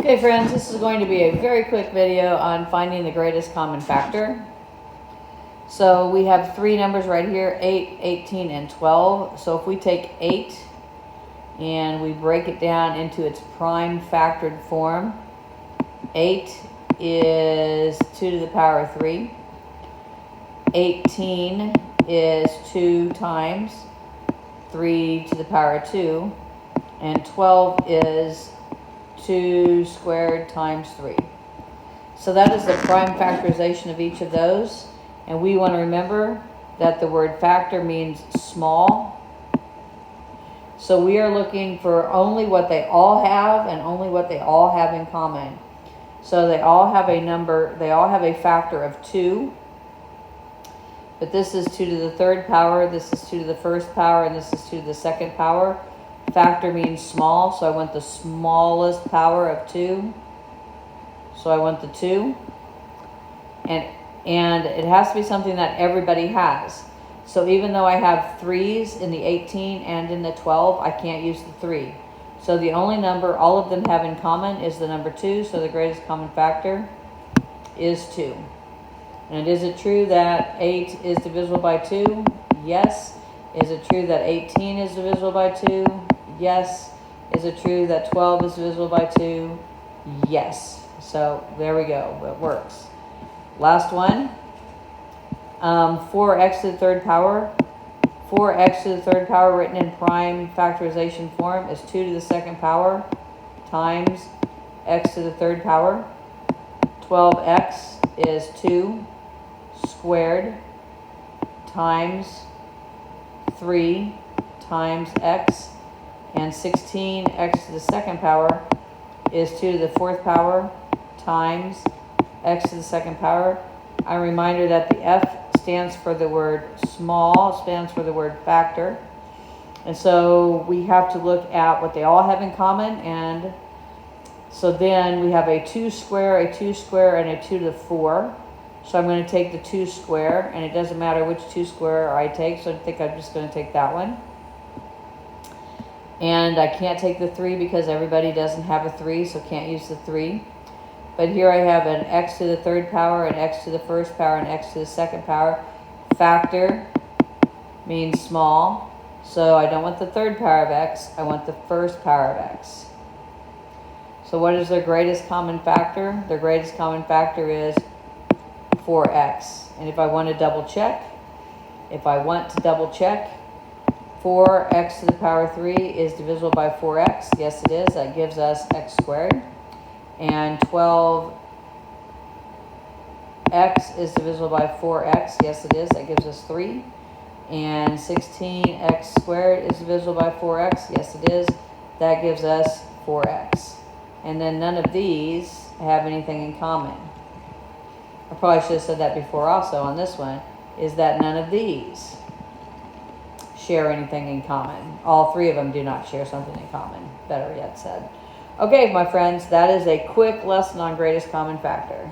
Okay friends, this is going to be a very quick video on finding the greatest common factor. So we have three numbers right here, 8, 18, and 12. So if we take 8 and we break it down into its prime factored form, 8 is 2 to the power of 3. 18 is 2 times 3 to the power of 2. And 12 is 2 squared times 3. So that is the prime factorization of each of those. And we want to remember that the word factor means small. So we are looking for only what they all have and only what they all have in common. So they all have a number, they all have a factor of 2. But this is 2 to the third power, this is 2 to the first power, and this is 2 to the second power. Factor means small, so I want the smallest power of 2. So I want the 2. And it has to be something that everybody has. So even though I have 3's in the 18 and in the 12, I can't use the 3. So the only number all of them have in common is the number 2, so the greatest common factor is 2. And is it true that 8 is divisible by 2? Yes. Is it true that 18 is divisible by 2? Yes. Is it true that 12 is divisible by 2? Yes. So there we go. It works. Last one. 4x to the third power. 4x to the third power written in prime factorization form is 2 to the second power times x to the third power. 12x is 2 squared times 3 times x, and 16x to the second power is 2 to the fourth power times x to the second power. A reminder that the F stands for the word small, stands for the word factor. And so we have to look at what they all have in common. And so then we have a 2 square, a 2 square, and a 2 to the 4. So I'm going to take the 2 square, and it doesn't matter which 2 square I take, so I think I'm just going to take that one. And I can't take the 3 because everybody doesn't have a 3, so can't use the 3. But here I have an x to the third power, an x to the first power, and x to the second power. Factor means small, so I don't want the third power of x, I want the first power of x. So what is their greatest common factor? Their greatest common factor is 4x. And if I want to double check, 4x to the power 3 is divisible by 4x. Yes, it is. That gives us x squared. And 12x is divisible by 4x. Yes, it is. That gives us 3. And 16x squared is divisible by 4x. Yes, it is. That gives us 4x. And then none of these have anything in common. I probably should have said that before also on this one, is that none of these share anything in common. All three of them do not share something in common, better yet said. Okay, my friends, that is a quick lesson on greatest common factor.